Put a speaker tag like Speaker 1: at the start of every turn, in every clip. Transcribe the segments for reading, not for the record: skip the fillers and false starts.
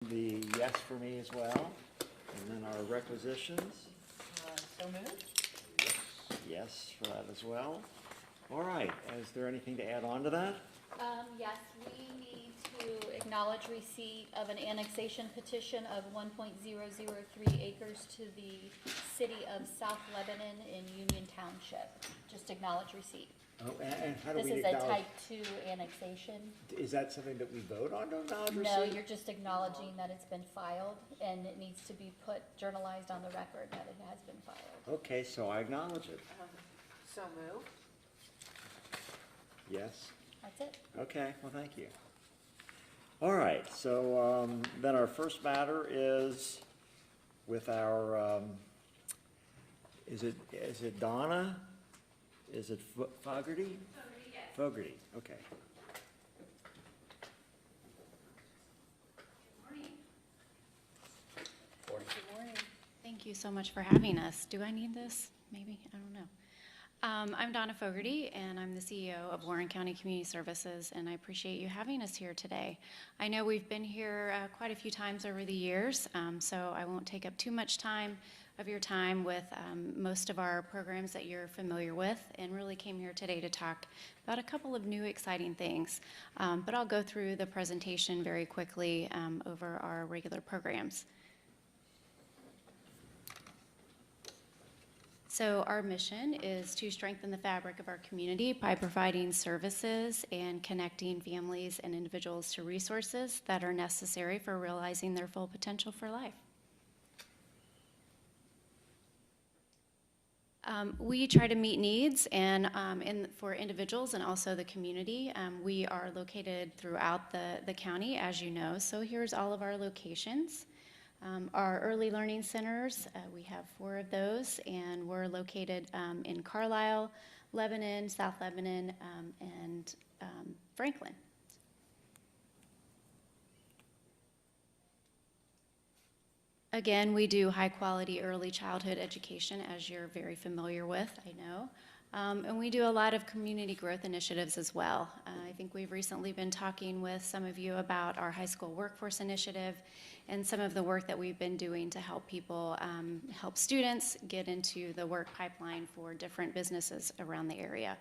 Speaker 1: The yes for me as well, and then our requisitions,
Speaker 2: So moved.
Speaker 1: yes for that as well. All right, is there anything to add on to that?
Speaker 3: Yes, we need to acknowledge receipt of an annexation petition of 1.003 acres to the city of South Lebanon in Union Township. Just acknowledge receipt.
Speaker 1: Oh, and how do
Speaker 3: This
Speaker 1: we
Speaker 3: is a
Speaker 1: acknowledge?
Speaker 3: type 2 annexation.
Speaker 1: Is that something that we vote on to acknowledge receipt?
Speaker 3: No, you're just acknowledging that it's been filed, and it needs to be put, journalized on the record that it has been filed.
Speaker 1: Okay, so I acknowledge it.
Speaker 2: So moved.
Speaker 1: Yes?
Speaker 3: That's it.
Speaker 1: Okay, well, thank you. All right, so then our first matter is with our, is it Donna? Is it Fogarty? Fogarty, yes. Fogarty, okay.
Speaker 3: Good morning.
Speaker 4: Thank you so much for having us. Do I need this? Maybe, I don't know. I'm Donna Fogarty, and I'm the CEO of Warren County Community Services, and I appreciate you having us here today. I know we've been here quite a few times over the years, so I won't take up too much time of your time with most of our programs that you're familiar with, and really came here today to talk about a couple of new exciting things. But I'll go through the presentation very quickly over our regular programs. So our mission is to strengthen the fabric of our community by providing services and connecting families and individuals to resources that are necessary for realizing their full potential for life. We try to meet needs and for individuals and also the community. We are located throughout the county, as you know, so here's all of our locations. Our early learning centers, we have 4 of those, and we're located in Carlisle, Lebanon, South Lebanon, and Franklin. Again, we do high-quality early childhood education, as you're very familiar with, I know. And we do a lot of community growth initiatives as well. I think we've recently been talking with some of you about our high school workforce initiative and some of the work that we've been doing to help people, help students get into the work pipeline for different businesses around the area.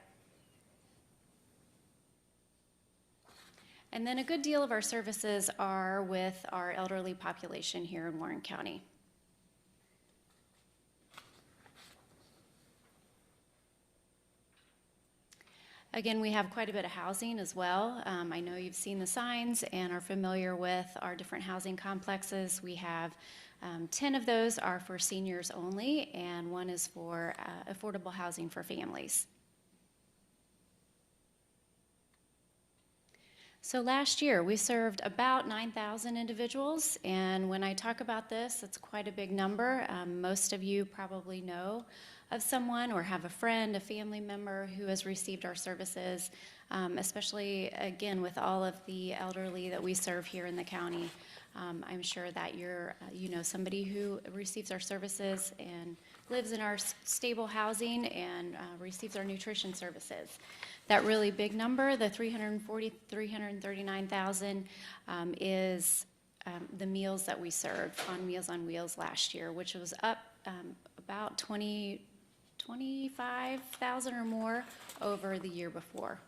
Speaker 4: And then a good deal of our services are with our elderly population here in Warren County. Again, we have quite a bit of housing as well. I know you've seen the signs and are familiar with our different housing complexes. We have 10 of those are for seniors only, and 1 is for affordable housing for families. So last year, we served about 9,000 individuals, and when I talk about this, it's quite a big number. Most of you probably know of someone or have a friend, a family member who has received our services, especially, again, with all of the elderly that we serve here in the county. I'm sure that you know somebody who receives our services and lives in our stable housing and receives our nutrition services. That really big number, the 339,000, is the meals that we served on Meals on Wheels last year, which was up about 25,000 or more over the year before.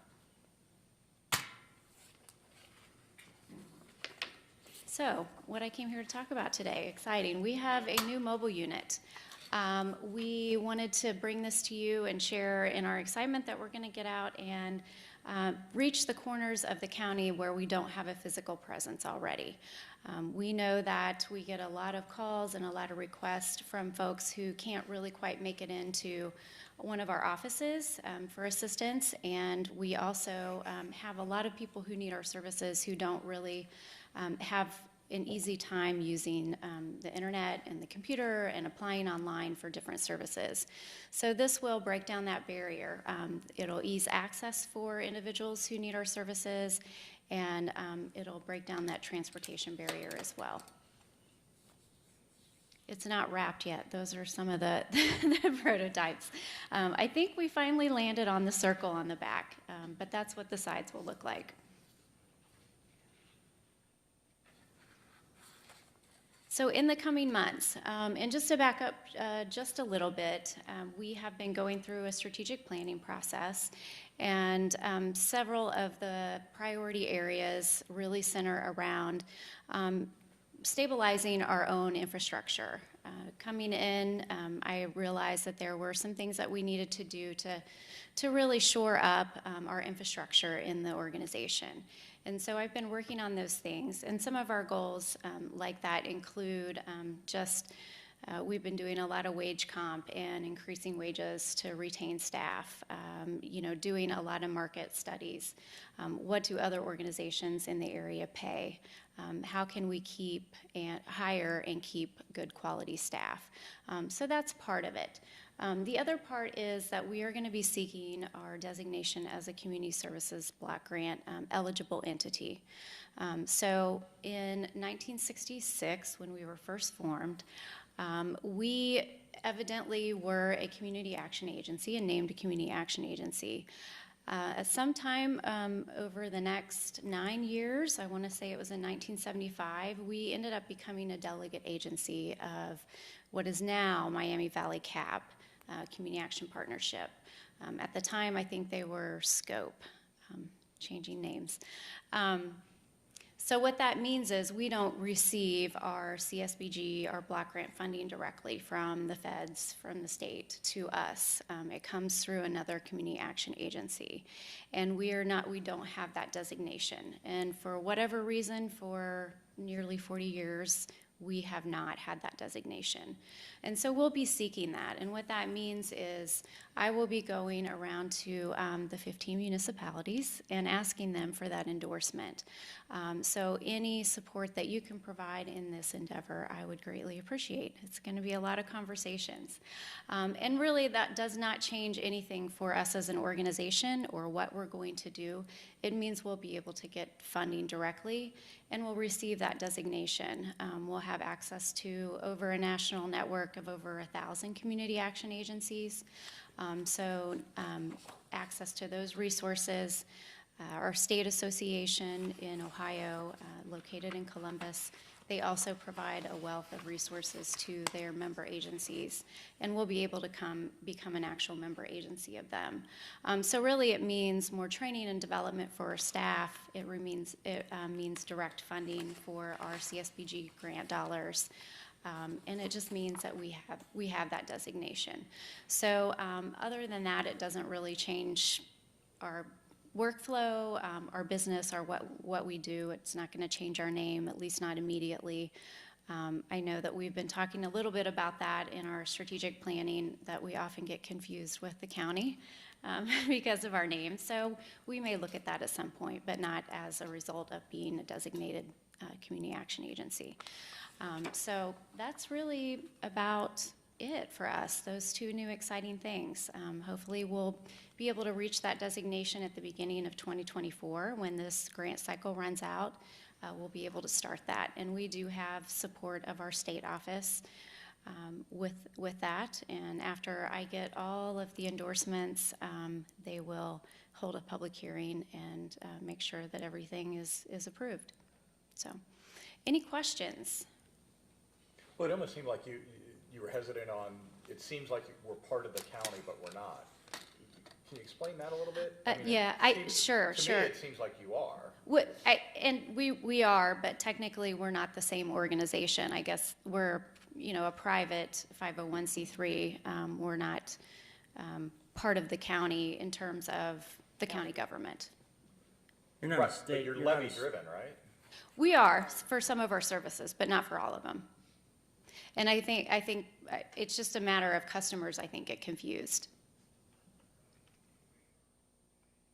Speaker 4: So, what I came here to talk about today, exciting. We have a new mobile unit. We wanted to bring this to you and share in our excitement that we're going to get out and reach the corners of the county where we don't have a physical presence already. We know that we get a lot of calls and a lot of requests from folks who can't really quite make it into one of our offices for assistance, and we also have a lot of people who need our services who don't really have an easy time using the internet and the computer and applying online for different services. So this will break down that barrier. It'll ease access for individuals who need our services, and it'll break down that transportation barrier as well. It's not wrapped yet. Those are some of the, the prototypes. I think we finally landed on the circle on the back, but that's what the sides will look like. So in the coming months, and just to back up just a little bit, we have been going through a strategic planning process, and several of the priority areas really center around stabilizing our own infrastructure. Coming in, I realized that there were some things that we needed to do to really shore up our infrastructure in the organization. And so I've been working on those things. And some of our goals like that include we've been doing a lot of wage comp and increasing wages to retain staff, doing a lot of market studies. What do other organizations in the area pay? How can we keep and hire and keep good quality staff? So that's part of it. The other part is that we are going to be seeking our designation as a Community Services Block Grant eligible entity. So in 1966, when we were first formed, we evidently were a community action agency and named a community action agency. At some time over the next 9 years, I want to say it was in 1975, we ended up becoming a delegate agency of what is now Miami Valley CAP, Community Action Partnership. At the time, I think they were SCOPE, changing names. So what that means is we don't receive our CSBG, our block grant funding directly from the feds, from the state to us. It comes through another community action agency. And we don't have that designation. And for whatever reason, for nearly 40 years, we have not had that designation. And so we'll be seeking that. And what that means is I will be going around to the 15 municipalities and asking them for that endorsement. So any support that you can provide in this endeavor, I would greatly appreciate. It's going to be a lot of conversations. And really that does not change anything for us as an organization or what we're going to do. It means we'll be able to get funding directly and we'll receive that designation. We'll have access to over a national network of over 1,000 community action agencies. Access to those resources. Our state association in Ohio, located in Columbus, they also provide a wealth of resources to their member agencies, and we'll be able to become an actual member agency of them. So really it means more training and development for our staff. It means direct funding for our CSBG grant dollars. And it just means that we have that designation. So other than that, it doesn't really change our workflow, our business, or what we do. It's not going to change our name, at least not immediately. I know that we've been talking a little bit about that in our strategic planning, that we often get confused with the county because of our name. So we may look at that at some point, but not as a result of being a designated community action agency. So that's really about it for us, those two new exciting things. Hopefully we'll be able to reach that designation at the beginning of 2024 when this grant cycle runs out. We'll be able to start that. And we do have support of our state office with that. And after I get all of the endorsements, they will hold a public hearing and make sure that everything is approved. So, any questions?
Speaker 5: Well, it almost seemed like you were hesitant on, it seems like we're part of the county, but we're not. Can you explain that a little bit?
Speaker 4: Sure.
Speaker 5: To me, it seems like you are.
Speaker 4: We are, but technically we're not the same organization. I guess we're, a private 501c3. We're not part of the county in terms of the county government.
Speaker 1: You're not
Speaker 5: Right,
Speaker 1: a state.
Speaker 5: but you're
Speaker 1: not a
Speaker 5: levy driven, right?
Speaker 4: We are for some of our services, but not for all of them. And I think it's just a matter of customers, I think, get confused.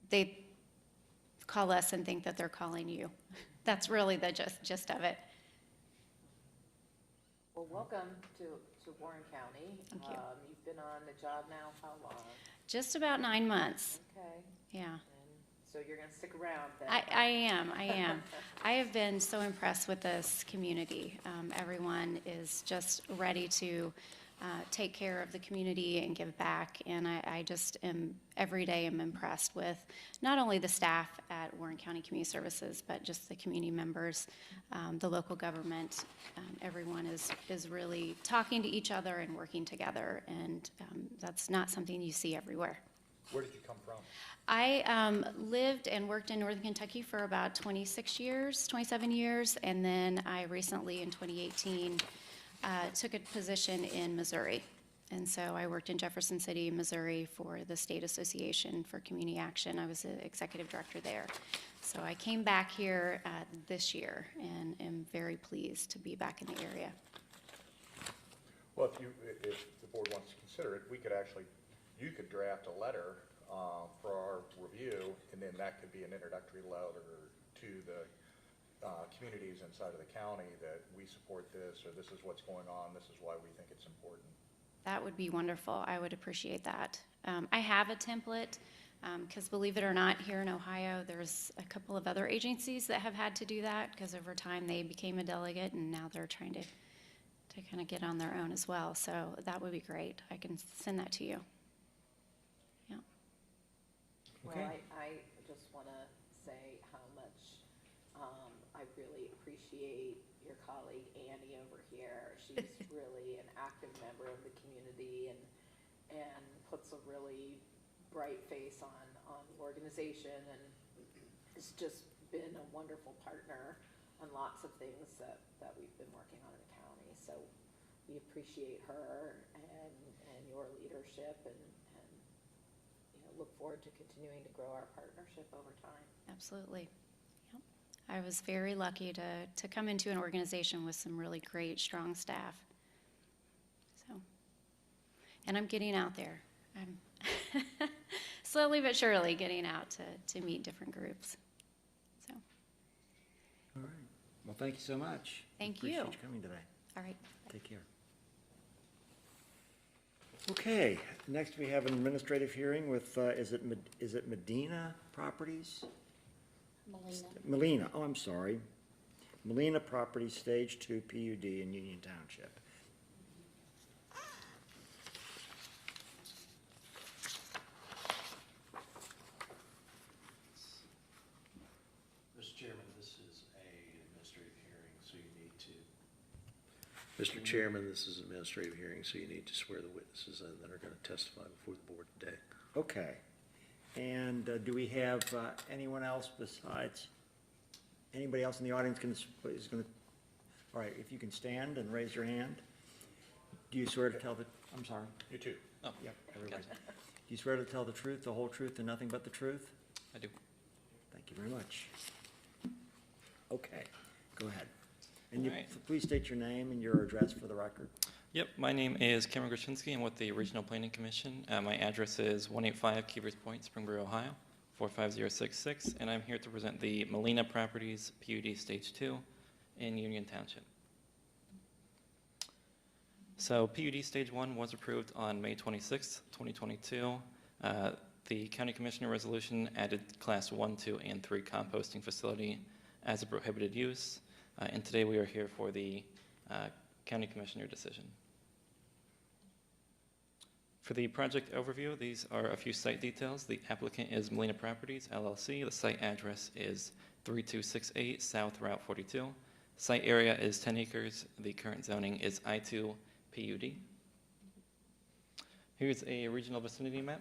Speaker 4: They call us and think that they're calling you. That's really the gist of it.
Speaker 2: Well, welcome to Warren County.
Speaker 4: Thank you.
Speaker 2: You've been on the job now how long?
Speaker 4: Just about 9 months.
Speaker 2: Okay.
Speaker 4: Yeah.
Speaker 2: And so you're going to stick around then?
Speaker 4: I am. I have been so impressed with this community. Everyone is just ready to take care of the community and give back. And I just am, every day am impressed with not only the staff at Warren County Community Services, but just the community members, the local government. Everyone is really talking to each other and working together, and that's not something you see everywhere.
Speaker 5: Where did you come from?
Speaker 4: I lived and worked in Northern Kentucky for about 26 years, 27 years, and then I recently, in 2018, took a position in Missouri. And so I worked in Jefferson City, Missouri for the State Association for Community Action. I was the executive director there. So I came back here this year and am very pleased to be back in the area.
Speaker 5: Well, if the board wants to consider it, we could actually, you could draft a letter for our review, and then that could be an introductory letter to the communities inside of the county that we support this, or this is what's going on, this is why we think it's important.
Speaker 4: That would be wonderful. I would appreciate that. I have a template, because believe it or not, here in Ohio, there's a couple of other agencies that have had to do that, because over time they became a delegate, and now they're trying to kind of get on their own as well. So that would be great. I can send that to you. Yeah.
Speaker 2: Well,
Speaker 1: Okay.
Speaker 2: I just want to say how much I really appreciate your colleague Annie over here. She's really an active member of the community and puts a really bright face on the organization, and has just been a wonderful partner on lots of things that we've been working on in the county. So we appreciate her and your leadership, and look forward to continuing to grow our partnership over time.
Speaker 4: Absolutely. Yep. I was very lucky to come into an organization with some really great, strong staff. So, and I'm getting out there. I'm slowly but surely getting out to meet different groups. So,
Speaker 1: All right. Well, thank you so much.
Speaker 4: Thank
Speaker 1: Appreciate
Speaker 4: you.
Speaker 1: you coming today.
Speaker 4: all right.
Speaker 1: Take care. Okay, next we have an administrative hearing with, is it Medina Properties? Melina, oh, I'm sorry. Melina Properties, Stage 2 PUD in Union Township.
Speaker 6: Mr. Chairman, this is an administrative hearing, so you need to. Mr. Chairman, this is an administrative hearing, so you need to swear the witnesses in that are going to testify before the board today.
Speaker 1: Okay. And do we have anyone else besides, anybody else in the audience is going to, all right, if you can stand and raise your hand. Do you swear to tell the, I'm sorry?
Speaker 5: You too.
Speaker 7: Oh,
Speaker 1: Yep, everybody. Do you swear to tell the truth, the whole truth, and nothing but the truth?
Speaker 7: I do.
Speaker 1: Thank you very much. Okay, go ahead. And you,
Speaker 7: All right.
Speaker 1: please state your name and your address for the record.
Speaker 7: Yep, my name is Cameron Grushinsky. I'm with the Regional Planning Commission. My address is 185 Keevers Point, Springboro, Ohio, 45066, and I'm here to present the Melina Properties PUD Stage 2 in Union Township. So PUD Stage 1 was approved on May 26, 2022. The County Commissioner resolution added Class 1, 2, and 3 composting facility as a prohibited use. And today we are here for the County Commissioner decision. For the project overview, these are a few site details. The applicant is Melina Properties, LLC. The site address is 3268 South Route 42. Site area is 10 acres. The current zoning is I2 PUD. Here's a regional vicinity map.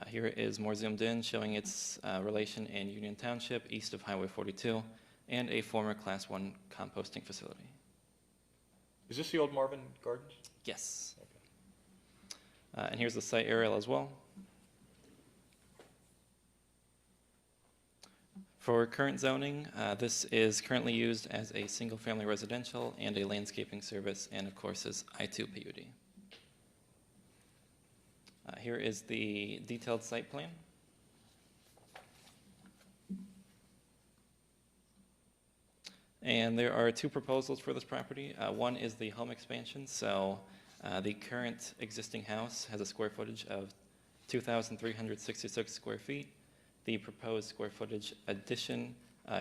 Speaker 7: Here it is more zoomed in, showing its relation in Union Township, east of Highway 42, and a former Class 1 composting facility.
Speaker 5: Is this the old Marvin Gardens?
Speaker 7: Yes. And here's the site aerial as well. For current zoning, this is currently used as a single-family residential and a landscaping service, and of course is I2 PUD. Here is the detailed site plan. And there are two proposals for this property. One is the home expansion. So the current existing house has a square footage of 2,366 square feet. The proposed square footage addition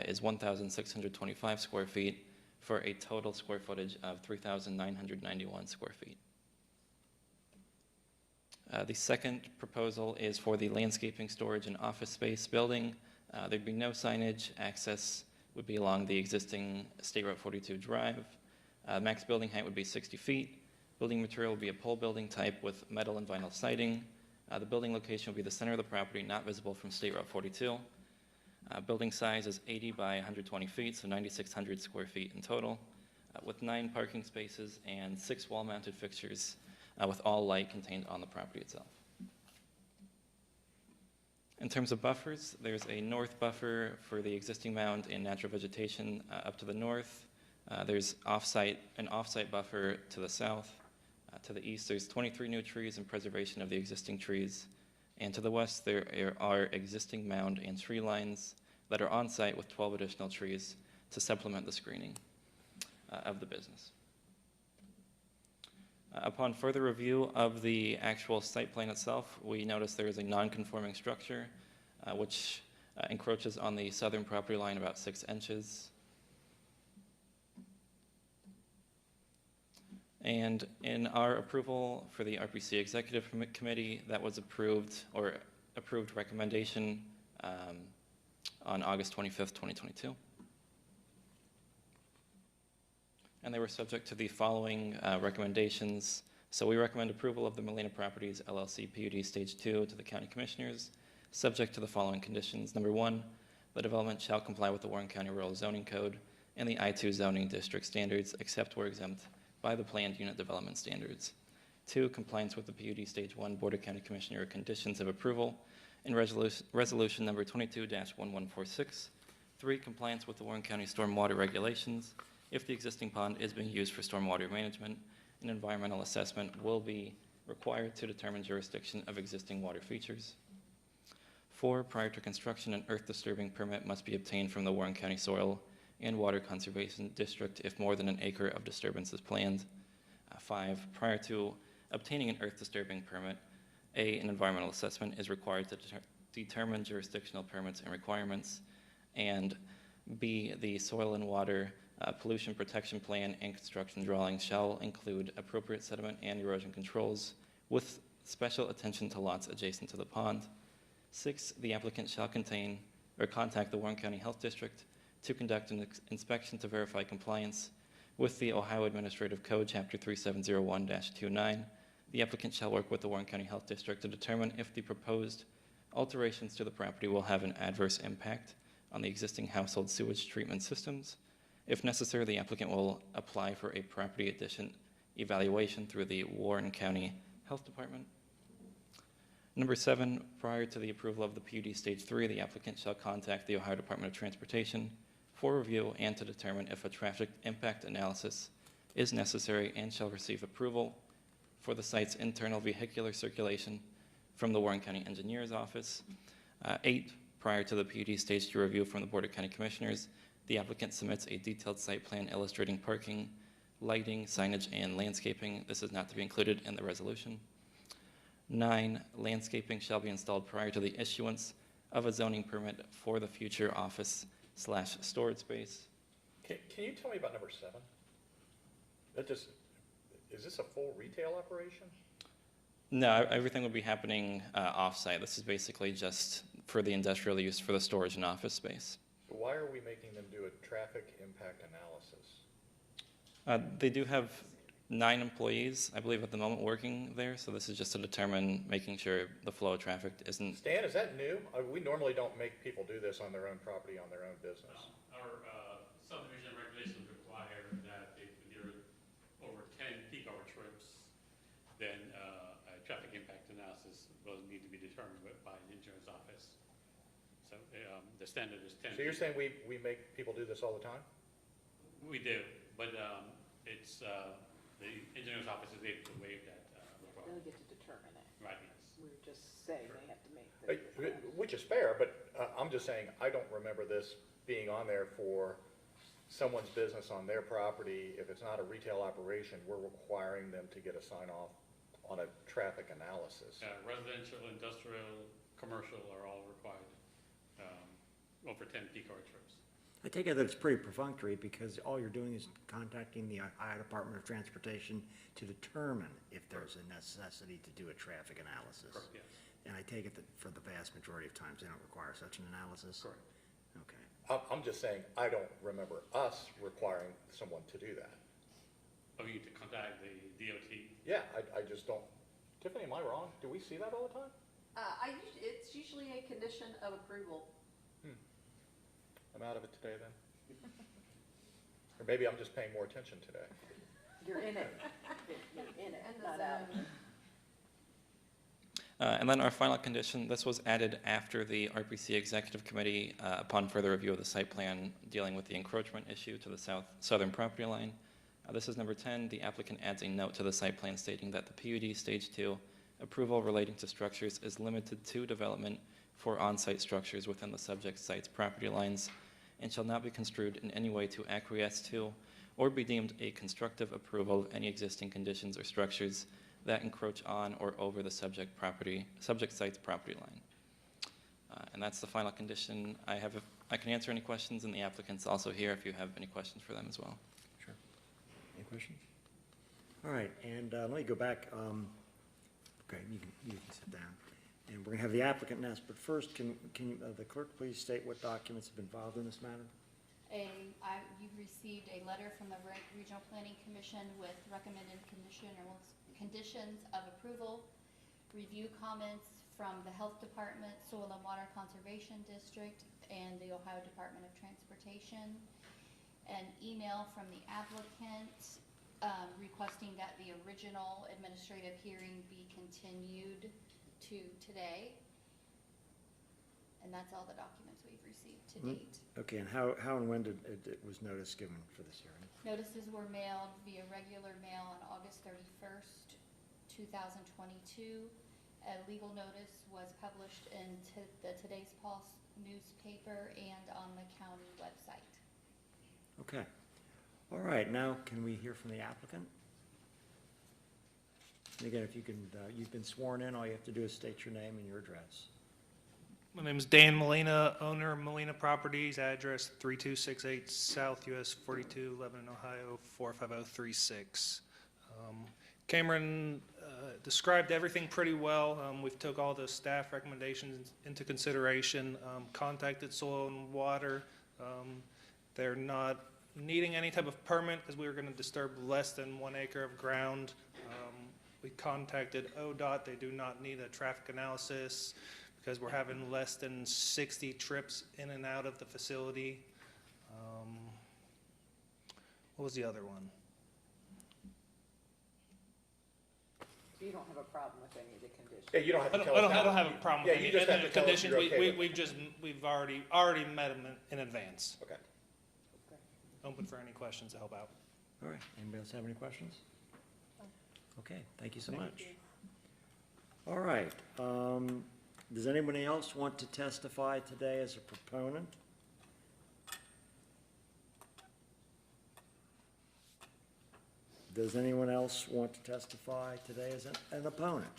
Speaker 7: is 1,625 square feet for a total square footage of 3,991 square feet. The second proposal is for the landscaping, storage, and office space building. There'd be no signage. Access would be along the existing State Route 42 drive. Max building height would be 60 feet. Building material would be a pole building type with metal and vinyl siding. The building location would be the center of the property, not visible from State Route 42. Building size is 80 by 120 feet, so 9,600 square feet in total, with 9 parking spaces and 6 wall-mounted fixtures with all light contained on the property itself. In terms of buffers, there's a north buffer for the existing mound and natural vegetation up to the north. There's an off-site buffer to the south. To the east, there's 23 new trees and preservation of the existing trees. And to the west, there are existing mound and tree lines that are on site with 12 additional trees to supplement the screening of the business. Upon further review of the actual site plan itself, we noticed there is a non-conforming structure which encroaches on the southern property line about 6 inches. And in our approval for the RPC Executive Committee, that was approved recommendation on August 25th, 2022. And they were subject to the following recommendations. So we recommend approval of the Molina Properties LLC PUD Stage 2 to the County Commissioners, subject to the following conditions. Number 1, the development shall comply with the Warren County Rural Zoning Code and the I-2 zoning district standards, except where exempt by the planned unit development standards. 2, compliance with the PUD Stage 1 Board of County Commissioner conditions of approval in resolution number 22-1146. 3, compliance with the Warren County stormwater regulations. If the existing pond is being used for stormwater management, an environmental assessment will be required to determine jurisdiction of existing water features. 4, prior to construction, an earth disturbing permit must be obtained from the Warren County Soil and Water Conservation District if more than an acre of disturbance is planned. 5, prior to obtaining an earth disturbing permit, an environmental assessment is required to determine jurisdictional permits and requirements. And B, the soil and water pollution protection plan and construction drawings shall include appropriate sediment and erosion controls with special attention to lots adjacent to the pond. 6, the applicant shall contact the Warren County Health District to conduct an inspection to verify compliance with the Ohio Administrative Code, Chapter 3701-29. The applicant shall work with the Warren County Health District to determine if the proposed alterations to the property will have an adverse impact on the existing household sewage treatment systems. If necessary, the applicant will apply for a property addition evaluation through the Warren County Health Department. Number 7, prior to the approval of the PUD Stage 3, the applicant shall contact the Ohio Department of Transportation for review and to determine if a traffic impact analysis is necessary and shall receive approval for the site's internal vehicular circulation from the Warren County Engineer's Office. 8, prior to the PUD Stage 2 review from the Board of County Commissioners, the applicant submits a detailed site plan illustrating parking, lighting, signage, and landscaping. This is not to be included in the resolution. 9, landscaping shall be installed prior to the issuance of a zoning permit for the future office/storage space.
Speaker 5: Can you tell me about number 7? Is this a full retail operation?
Speaker 7: No, everything would be happening off-site. This is basically just for the industrial use for the storage and office space.
Speaker 5: So why are we making them do a traffic impact analysis?
Speaker 7: They do have 9 employees, I believe, at the moment working there, so this is just to determine making sure the flow of traffic isn't.
Speaker 5: Stan, is that new? We normally don't make people do this on their own property, on their own business.
Speaker 8: Our subdivision regulations require that if there are over 10 peak hour trips, then a traffic impact analysis will need to be determined by the insurance office. So the standard is 10.
Speaker 5: So you're saying we make people do this all the time?
Speaker 8: We do, but it's the engineer's office is able to waive that
Speaker 2: They
Speaker 8: requirement.
Speaker 2: get to determine it.
Speaker 8: Right, yes.
Speaker 2: We're just saying they have to make the.
Speaker 5: Which is fair, but I'm just saying, I don't remember this being on there for someone's business on their property. If it's not a retail operation, we're requiring them to get a sign off on a traffic analysis.
Speaker 8: Residential, industrial, commercial are all required over 10 peak hour trips.
Speaker 1: I take it that it's pretty perfunctory because all you're doing is contacting the Ohio Department of Transportation to determine if there's a necessity to do a traffic analysis.
Speaker 8: Correct, yes.
Speaker 1: And I take it that for the vast majority of times, they don't require such an analysis?
Speaker 8: Correct.
Speaker 1: Okay.
Speaker 5: I'm just saying, I don't remember us requiring someone to do that.
Speaker 8: Oh, you need to contact the DOT.
Speaker 5: Yeah, I just don't, Tiffany, am I wrong? Do we see that all the time?
Speaker 2: It's usually a condition of approval.
Speaker 5: I'm out of it today then. Or maybe I'm just paying more attention today.
Speaker 2: You're in it. You're in it, not out.
Speaker 7: And then our final condition, this was added after the RPC Executive Committee, upon further review of the site plan dealing with the encroachment issue to the southern property line. This is number 10. The applicant adds a note to the site plan stating that the PUD Stage 2 approval relating to structures is limited to development for on-site structures within the subject site's property lines and shall not be construed in any way to acquiesce to or be deemed a constructive approval of any existing conditions or structures that encroach on or over the subject site's property line. And that's the final condition. I can answer any questions, and the applicant's also here if you have any questions for them as well.
Speaker 1: Sure. Any questions? All right, and let me go back. Okay, you can sit down. And we're going to have the applicant next, but first, can the clerk please state what documents have been filed in this matter?
Speaker 3: You've received a letter from the Regional Planning Commission with recommended conditions of approval, review comments from the Health Department, Soil and Water Conservation District, and the Ohio Department of Transportation, an email from the applicant requesting that the original administrative hearing be continued to today. And that's all the documents we've received to date.
Speaker 1: Okay, and how and when it was notice given for this hearing?
Speaker 3: Notices were mailed via regular mail on August 31st, 2022. A legal notice was published in the Today's Pulse newspaper and on the county website.
Speaker 1: Okay. All right, now can we hear from the applicant? And again, if you can, you've been sworn in, all you have to do is state your name and your address.
Speaker 9: My name is Dan Molina, owner of Molina Properties, address 3268 South US 42, Lebanon, Ohio 45036. Cameron described everything pretty well. We've took all the staff recommendations into consideration, contacted Soil and Water. They're not needing any type of permit because we were going to disturb less than 1 acre of ground. We contacted ODOT. They do not need a traffic analysis because we're having less than 60 trips in and out of the facility. What was the other one?
Speaker 2: You don't have a problem with any of the conditions?
Speaker 5: Yeah, you don't have
Speaker 9: I
Speaker 5: to
Speaker 9: don't,
Speaker 5: tell us
Speaker 9: I
Speaker 5: now.
Speaker 9: don't have a problem
Speaker 5: Yeah,
Speaker 9: with
Speaker 5: you
Speaker 9: any
Speaker 5: just have
Speaker 9: of
Speaker 5: to
Speaker 9: the
Speaker 5: tell us
Speaker 9: conditions.
Speaker 5: you're okay with it.
Speaker 9: We've already met them in advance.
Speaker 5: Okay.
Speaker 9: Open for any questions to help out.
Speaker 1: All right, anybody else have any questions? Okay, thank you so much. All right, does anybody else want to testify today as a proponent? Does anyone else want to testify today as an opponent?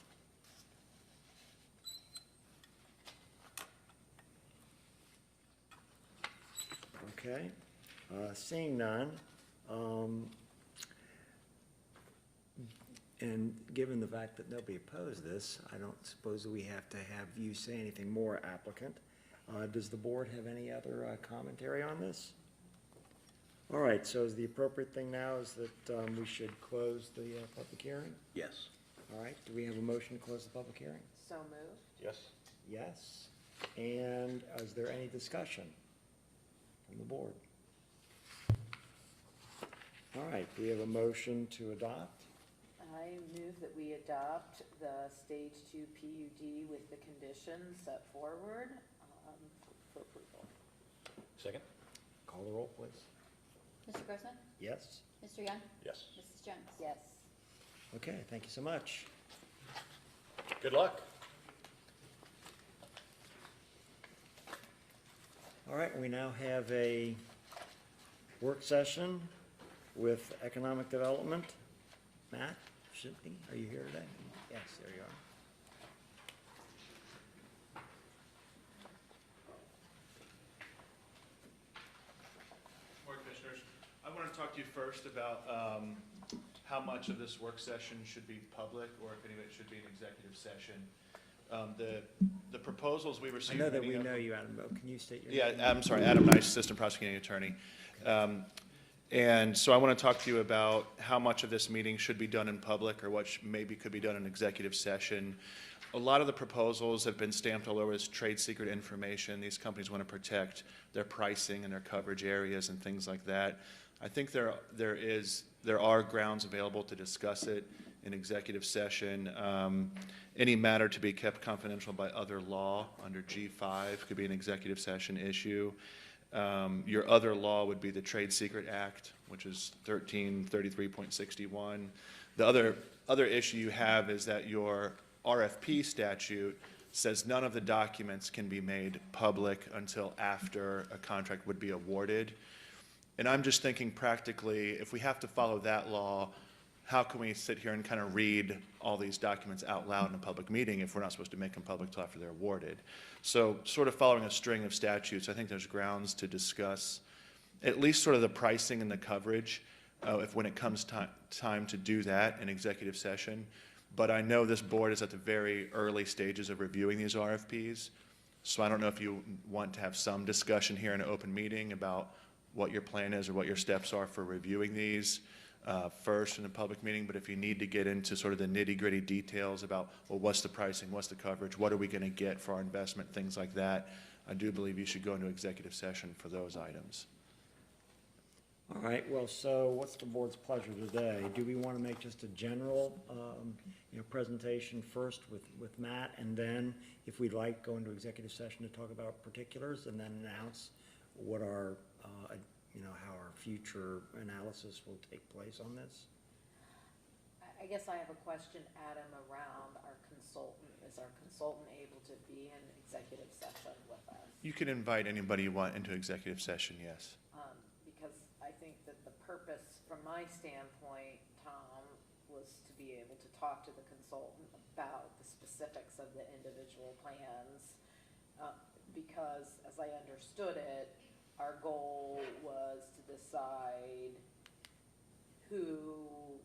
Speaker 1: Okay, seeing none, and given the fact that nobody opposed this, I don't suppose that we have to have you say anything more, applicant. Does the board have any other commentary on this? All right, so is the appropriate thing now is that we should close the public hearing?
Speaker 6: Yes.
Speaker 1: All right, do we have a motion to close the public hearing?
Speaker 2: So moved.
Speaker 5: Yes?
Speaker 1: Yes. And is there any discussion from the board? All right, do we have a motion to adopt?
Speaker 2: I move that we adopt the Stage 2 PUD with the conditions set forward for approval.
Speaker 5: Second?
Speaker 1: Call the roll, please.
Speaker 3: Mr. Grossman?
Speaker 1: Yes?
Speaker 3: Mr. Young?
Speaker 5: Yes.
Speaker 3: Mrs. Jones?
Speaker 2: Yes.
Speaker 1: Okay, thank you so much.
Speaker 5: Good luck.
Speaker 1: All right, we now have a work session with Economic Development. Matt Shipley, are you here today? Yes, there you are.
Speaker 10: want to talk to you first about how much of this work session should be public, or if any of it should be an executive session. The proposals we
Speaker 1: I
Speaker 10: received.
Speaker 1: know that we
Speaker 10: many of
Speaker 1: know
Speaker 10: them-
Speaker 1: you, Adam, but can you state your
Speaker 10: Yeah,
Speaker 1: name?
Speaker 10: I'm sorry, Adam Nice, Assistant Prosecuting Attorney. And so I want to talk to you about how much of this meeting should be done in public, or what maybe could be done in executive session. A lot of the proposals have been stamped all over as trade secret information. These companies want to protect their pricing and their coverage areas and things like that. I think there are grounds available to discuss it in executive session. Any matter to be kept confidential by other law under G5 could be an executive session issue. Your other law would be the Trade Secret Act, which is 1333.61. The other issue you have is that your RFP statute says none of the documents can be made public until after a contract would be awarded. And I'm just thinking practically, if we have to follow that law, how can we sit here and kind of read all these documents out loud in a public meeting if we're not supposed to make them public till after they're awarded? So sort of following a string of statutes, I think there's grounds to discuss at least sort of the pricing and the coverage if when it comes time to do that in executive session. But I know this board is at the very early stages of reviewing these RFPs. So I don't know if you want to have some discussion here in an open meeting about what your plan is or what your steps are for reviewing these first in a public meeting. But if you need to get into sort of the nitty-gritty details about, well, what's the pricing, what's the coverage, what are we going to get for our investment, things like that, I do believe you should go into executive session for those items.
Speaker 1: All right, well, so what's the board's pleasure today? Do we want to make just a general, presentation first with Matt, and then, if we'd like, go into executive session to talk about particulars, and then announce what our, how our future analysis will take place on this?
Speaker 2: I guess I have a question, Adam, around our consultant. Is our consultant able to be in executive session with us?
Speaker 10: You can invite anybody you want into executive session, yes.
Speaker 2: Because I think that the purpose, from my standpoint, Tom, was to be able to talk to the consultant about the specifics of the individual plans. Because, as I understood it, our goal was to decide who,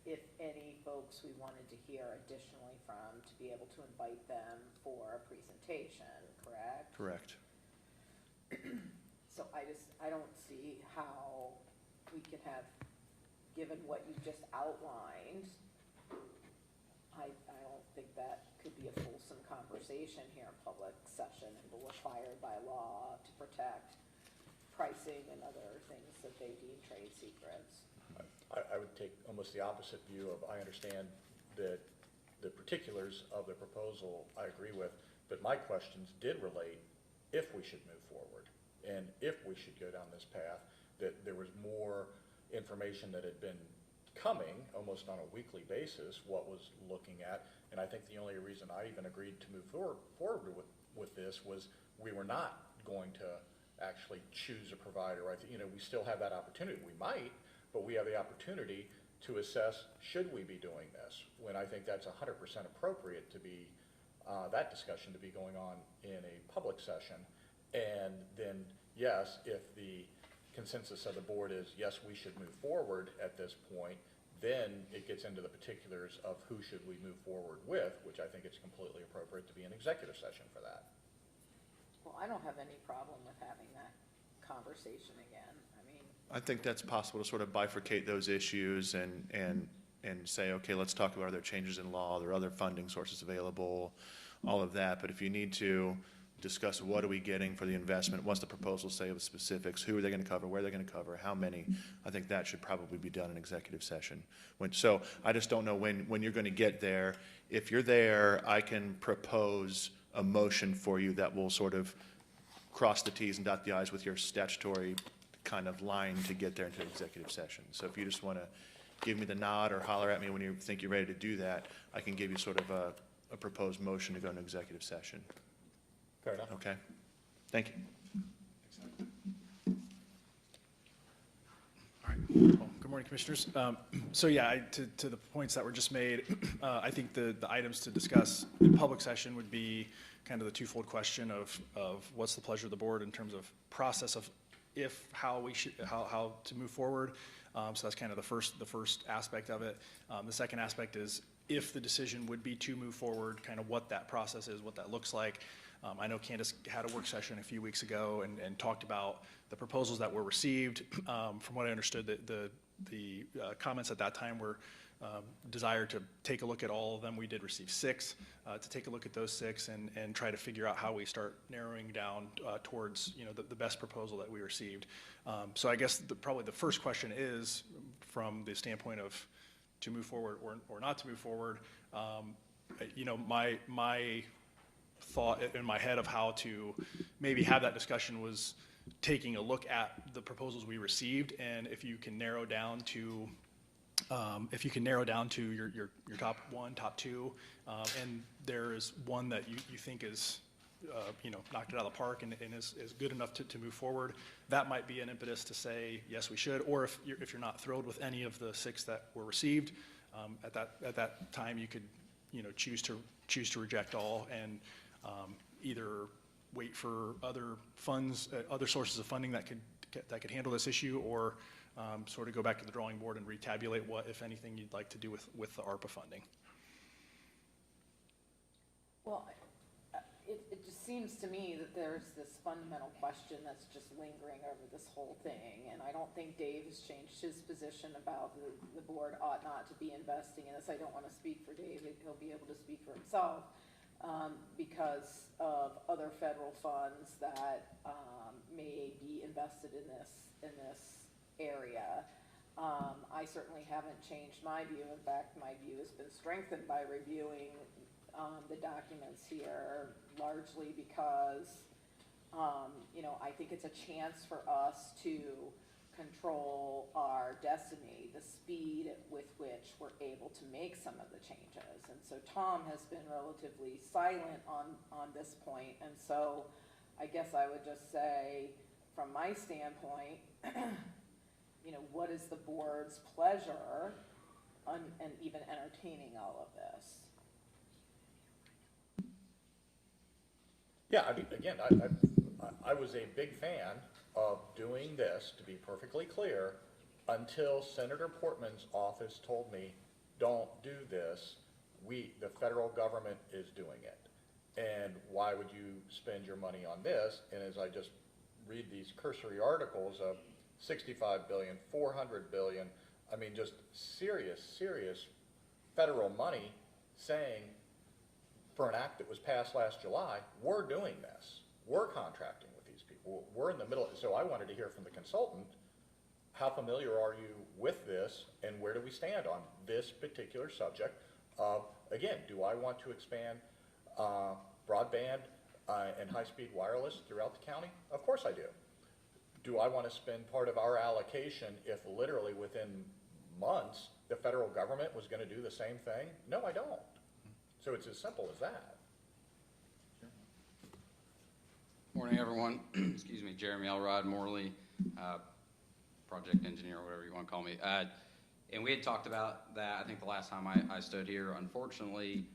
Speaker 2: if any, folks we wanted to hear additionally from, to be able to invite them for a presentation, correct?
Speaker 10: Correct.
Speaker 2: So I don't see how we can have, given what you just outlined, I don't think that could be a fulsome conversation here in public session, and we're required by law to protect pricing and other things that they deem trade secrets.
Speaker 5: I would take almost the opposite view of, I understand that the particulars of the proposal I agree with, but my questions did relate if we should move forward and if we should go down this path, that there was more information that had been coming almost on a weekly basis, what was looking at. And I think the only reason I even agreed to move forward with this was we were not going to actually choose a provider. I think, we still have that opportunity. We might, but we have the opportunity to assess, should we be doing this? When I think that's 100% appropriate to be, that discussion to be going on in a public session. And then, yes, if the consensus of the board is, yes, we should move forward at this point, then it gets into the particulars of who should we move forward with, which I think it's completely appropriate to be an executive session for that.
Speaker 2: Well, I don't have any problem with having that conversation again.
Speaker 10: I think that's possible to sort of bifurcate those issues and say, okay, let's talk about other changes in law, there are other funding sources available, all of that. But if you need to discuss what are we getting for the investment, what's the proposal say of the specifics, who are they going to cover, where are they going to cover, how many, I think that should probably be done in executive session. So I just don't know when you're going to get there. If you're there, I can propose a motion for you that will sort of cross the T's and dot the I's with your statutory kind of line to get there into executive session. So if you just want to give me the nod or holler at me when you think you're ready to do that, I can give you sort of a proposed motion to go into executive session.
Speaker 5: Fair enough.
Speaker 10: Okay? Thank you.
Speaker 11: All right. Well, good morning, Commissioners. So yeah, to the points that were just made, I think the items to discuss in public session would be kind of the twofold question of what's the pleasure of the board in terms of process of how we should, how to move forward. So that's kind of the first aspect of it. The second aspect is if the decision would be to move forward, kind of what that process is, what that looks like. I know Candace had a work session a few weeks ago and talked about the proposals that were received. From what I understood, the comments at that time were desire to take a look at all of them. We did receive 6, to take a look at those 6 and try to figure out how we start narrowing down towards the best proposal that we received. So I guess probably the first question is from the standpoint of to move forward or not to move forward. My thought in my head of how to maybe have that discussion was taking a look at the proposals we received, and if you can narrow down to your top 1, top 2, and there is one that you think is knocked it out of the park and is good enough to move forward, that might be an impetus to say yes we should. Or if you're not thrilled with any of the 6 that were received, at that time you could choose to reject all and either wait for other funds, other sources of funding that could handle this issue, or sort of go back to the drawing board and retabulate what, if anything, you'd like to do with the ARPA funding.
Speaker 2: Well, it just seems to me that there's this fundamental question that's just lingering over this whole thing, and I don't think Dave has changed his position about the board ought not to be investing in this. I don't want to speak for Dave, he'll be able to speak for himself, because of other federal funds that may be invested in this area. I certainly haven't changed my view. In fact, my view has been strengthened by reviewing the documents here, largely because, I think it's a chance for us to control our destiny, the speed with which we're able to make some of the changes. And so Tom has been relatively silent on this point. And so I guess I would just say, from my standpoint, what is the board's pleasure and even entertaining all of this?
Speaker 5: Yeah, I mean, again, I was a big fan of doing this, to be perfectly clear, until Senator Portman's office told me, don't do this. The federal government is doing it. And why would you spend your money on this? And as I just read these cursory articles of 65 billion, 400 billion, I mean, just serious federal money saying, for an act that was passed last July, we're doing this. We're contracting with these people. We're in the middle. So I wanted to hear from the consultant, how familiar are you with this, and where do we stand on this particular subject of, again, do I want to expand broadband and high-speed wireless throughout the county? Of course I do. Do I want to spend part of our allocation if literally within months the federal government was going to do the same thing? No, I don't. So it's as simple as that.
Speaker 12: Morning, everyone. Excuse me, Jeremy Elrod Morley, project engineer, whatever you want to call me. And we had talked about that, I think, the last time I stood here. Unfortunately,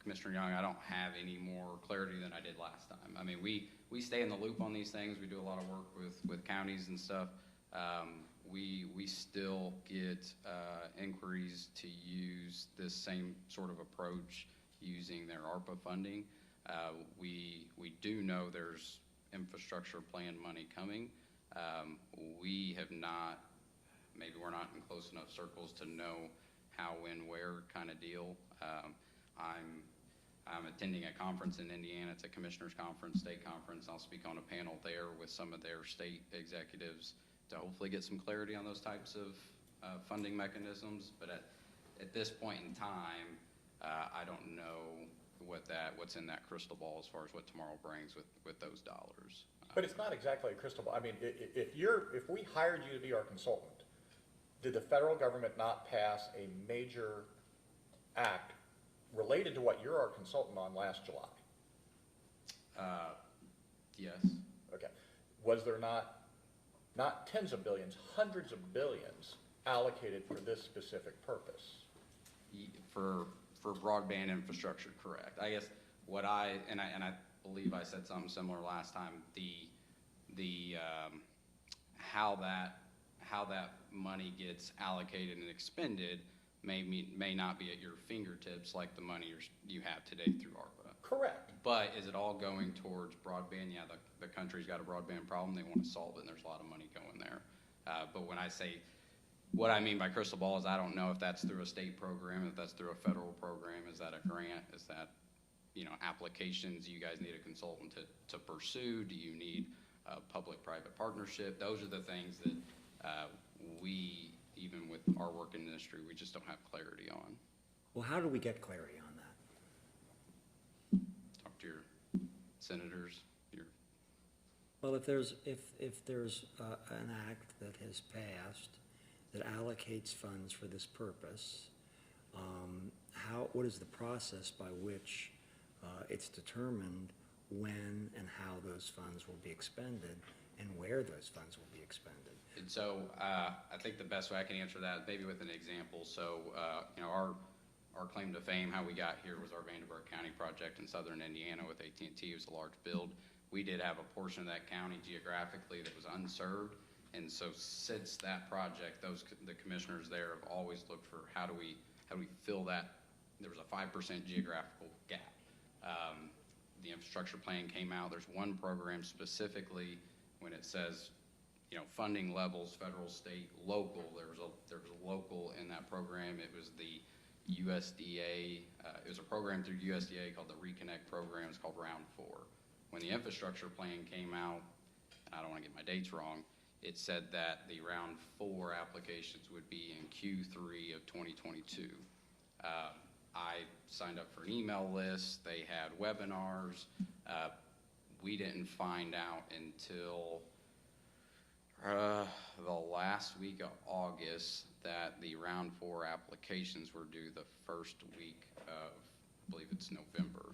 Speaker 12: Commissioner Young, I don't have any more clarity than I did last time. I mean, we stay in the loop on these things. We do a lot of work with counties and stuff. We still get inquiries to use this same sort of approach using their ARPA funding. We do know there's infrastructure plan money coming. We have not, maybe we're not in close enough circles to know how, when, where kind of deal. I'm attending a conference in Indiana. It's a commissioners conference, state conference. I'll speak on a panel there with some of their state executives to hopefully get some clarity on those types of funding mechanisms. But at this point in time, I don't know what's in that crystal ball as far as what tomorrow brings with those dollars.
Speaker 5: But it's not exactly a crystal ball. I mean, if we hired you to be our consultant, did the federal government not pass a major act related to what you're our consultant on last July?
Speaker 12: Yes.
Speaker 5: Okay. Was there not tens of billions, hundreds of billions allocated for this specific purpose?
Speaker 12: For broadband infrastructure, correct. I guess what I believe I said something similar last time, the, how that money gets allocated and expended may not be at your fingertips like the money you have today through ARPA.
Speaker 5: Correct.
Speaker 12: But is it all going towards broadband? Yeah, the country's got a broadband problem. They want to solve it, and there's a lot of money going there. But when I say, what I mean by crystal ball is I don't know if that's through a state program, if that's through a federal program. Is that a grant? Is that, applications you guys need a consultant to pursue? Do you need a public-private partnership? Those are the things that we, even with our work in industry, we just don't have clarity on.
Speaker 1: Well, how do we get clarity on that?
Speaker 12: Talk to your senators,
Speaker 1: Well, if there's an act that has passed that allocates funds for this purpose, what is the process by which it's determined when and how those funds will be expended and where those funds will be expended?
Speaker 12: And so I think the best way I can answer that maybe with an example. So, our claim to fame, how we got here, was our Vanderbilt County project in southern Indiana with AT&T. It was a large build. We did have a portion of that county geographically that was unserved. And so since that project, the commissioners there have always looked for how do we fill that. There was a 5% geographical gap. The infrastructure plan came out. There's one program specifically when it says, funding levels, federal, state, local. There was a local in that program. It was the USDA. It was a program through USDA called the Reconnect program. It's called Round 4. When the infrastructure plan came out, and I don't want to get my dates wrong, it said that the Round 4 applications would be in Q3 of 2022. I signed up for an email list. They had webinars. We didn't find out until the last week of August that the Round 4 applications were due the first week of, I believe it's November.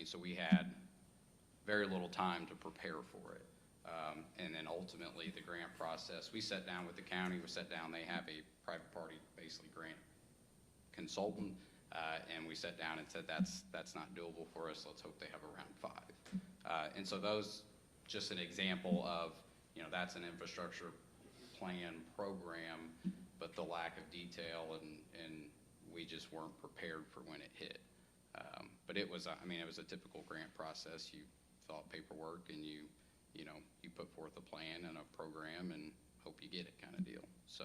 Speaker 12: So we had very little time to prepare for it. And then ultimately the grant process, we sat down with the county, they have a private party, basically grant consultant, and we sat down and said, that's not doable for us, let's hope they have a Round 5. And so those, just an example of, that's an infrastructure plan program, but the lack of detail and we just weren't prepared for when it hit. But it was a typical grant process. You fill out paperwork and you put forth a plan and a program and hope you get it kind of deal. So.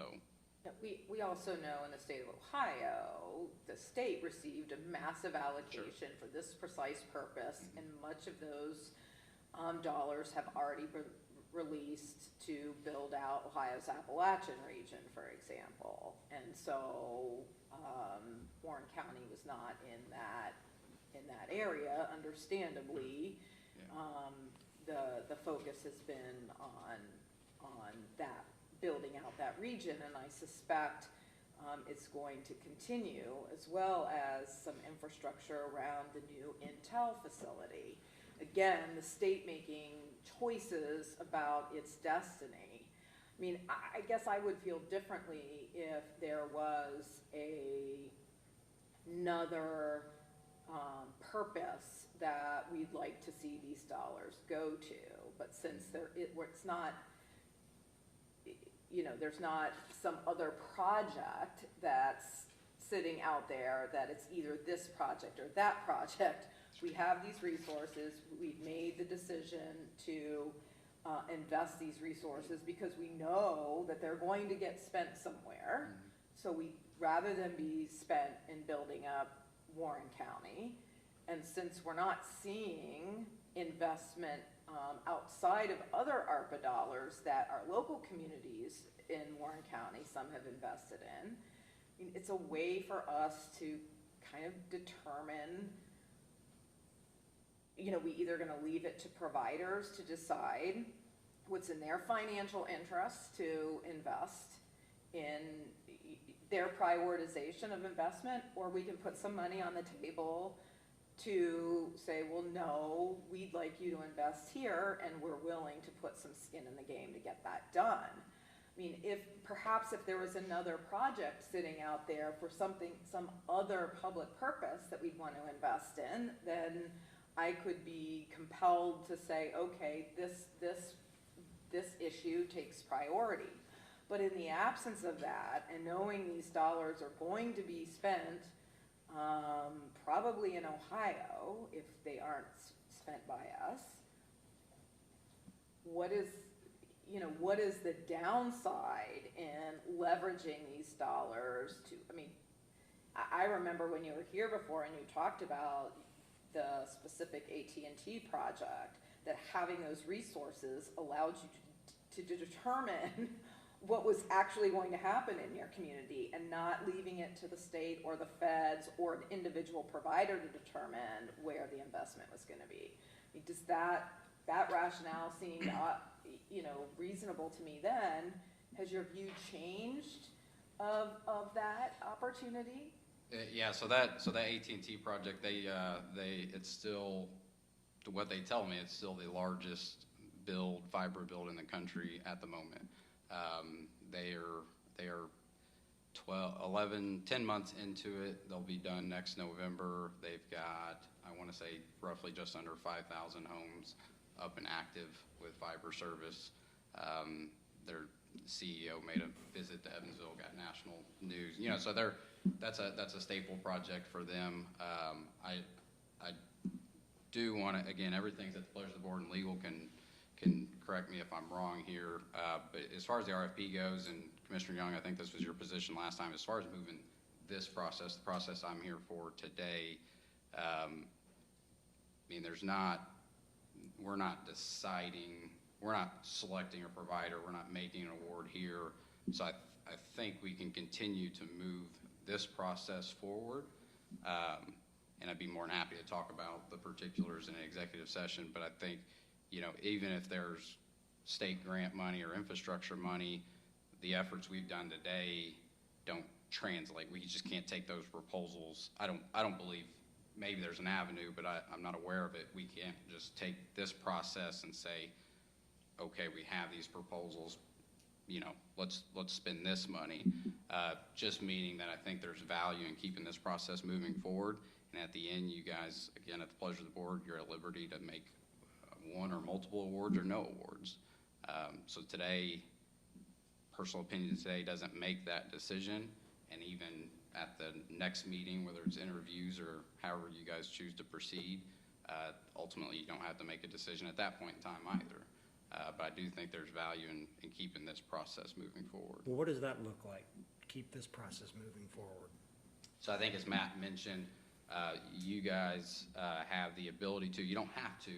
Speaker 2: We also know in the state of Ohio, the state received a massive allocation for this precise purpose, and much of those dollars have already been released to build out Ohio's Appalachian region, for example. And so Warren County was not in that area, understandably. The focus has been on that, building out that region, and I suspect it's going to continue, as well as some infrastructure around the new Intel facility. Again, the state making choices about its destiny. I guess I would feel differently if there was another purpose that we'd like to see these dollars go to, but since it's not, there's not some other project that's sitting out there that it's either this project or that project. We have these resources. We've made the decision to invest these resources because we know that they're going to get spent somewhere. So rather than be spent in building up Warren County, and since we're not seeing investment outside of other ARPA dollars that our local communities in Warren County, some have invested in, it's a way for us to kind of determine, we either going to leave it to providers to decide what's in their financial interest to invest in their prioritization of investment, or we can put some money on the table to say, well, no, we'd like you to invest here, and we're willing to put some skin in the game to get that done. If there was another project sitting out there for some other public purpose that we'd want to invest in, then I could be compelled to say, okay, this this issue takes priority. But in the absence of that, and knowing these dollars are going to be spent, probably in Ohio, if they aren't spent by us, what is the downside in leveraging these dollars to, I mean, I remember when you were here before and you talked about the specific AT&T project, that having those resources allowed you to determine what was actually going to happen in your community and not leaving it to the state or the feds or an individual provider to determine where the investment was going to be. I mean, does that rationale seem, reasonable to me then? Has your view changed of that opportunity?
Speaker 12: Yeah, so that AT&T project, it's still, to what they tell me, it's still the largest fiber build in the country at the moment. They are 10 months into it. They'll be done next November. They've got, I want to say, roughly just under 5,000 homes up and active with fiber service. Their CEO made a visit to Evansville, got national news. So that's a staple project for them. I do want to, again, everything's at the pleasure of the board, and legal can correct me if I'm wrong here. But as far as the RFP goes, and Commissioner Young, I think this was your position last time, as far as moving this process, the process I'm here for today, I mean, we're not deciding, we're not selecting a provider, we're not making an award here. So I think we can continue to move this process forward. And I'd be more than happy to talk about the particulars in an executive session, but I think, even if there's state grant money or infrastructure money, the efforts we've done today don't translate. We just can't take those proposals. I don't believe, maybe there's an avenue, but I'm not aware of it. We can't just take this process and say, okay, we have these proposals, let's spend this money. Just meaning that I think there's value in keeping this process moving forward. And at the end, you guys, again, at the pleasure of the board, you're at liberty to make one or multiple awards or no awards. So today, personal opinion today doesn't make that decision. And even at the next meeting, whether it's interviews or however you guys choose to proceed, ultimately you don't have to make a decision at that point in time either. But I do think there's value in keeping this process moving forward.
Speaker 13: Well, what does that look like, keep this process moving forward?
Speaker 12: So I think as Matt mentioned, you guys have the ability to, you don't have to,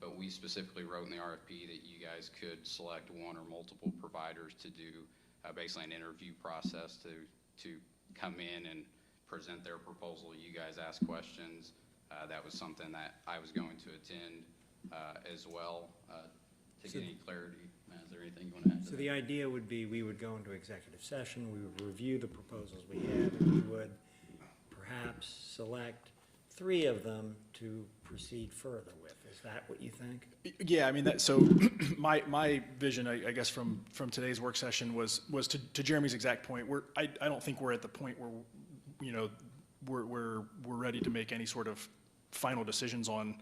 Speaker 12: but we specifically wrote in the RFP that you guys could select one or multiple providers to do basically an interview process to come in and present their proposal. You guys ask questions. That was something that I was going to attend as well. To get any clarity, Matt, is there anything you want to add to
Speaker 13: So
Speaker 12: that?
Speaker 13: the idea would be we would go into executive session, we would review the proposals we have, and we would perhaps select 3 of them to proceed further with. Is that what you think?
Speaker 11: Yeah, I mean, my vision, I guess, from today's work session was to Jeremy's exact point. I don't think we're at the point where, we're ready to make any sort of final decisions on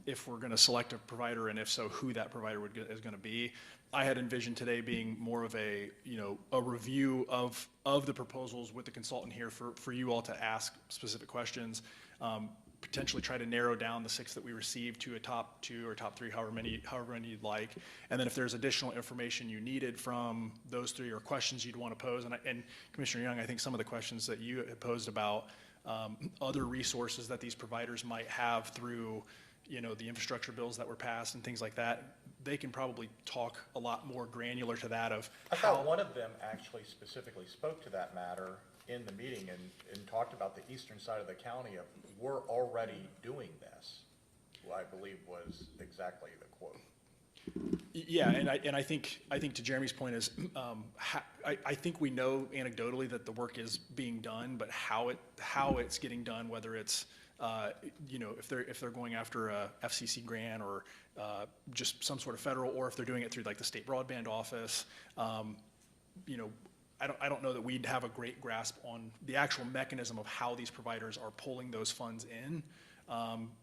Speaker 11: if we're going to select a provider, and if so, who that provider is going to be. I had envisioned today being more of a review of the proposals with the consultant here for you all to ask specific questions, potentially try to narrow down the 6 that we received to a top 2 or top 3, however many you'd like. And then if there's additional information you needed from those 3 or questions you'd want to pose, and Commissioner Young, I think some of the questions that you had posed about other resources that these providers might have through the infrastructure bills that were passed and things like that, they can probably talk a lot more granular to that of
Speaker 5: I
Speaker 11: how.
Speaker 5: thought one of them actually specifically spoke to that matter in the meeting and talked about the eastern side of the county of, we're already doing this, who I believe was exactly the quote.
Speaker 11: Yeah, and I think to Jeremy's point is, I think we know anecdotally that the work is being done, but how it's getting done, whether it's if they're going after a FCC grant or just some sort of federal, or if they're doing it through like the state broadband office, I don't know that we'd have a great grasp on the actual mechanism of how these providers are pulling those funds in,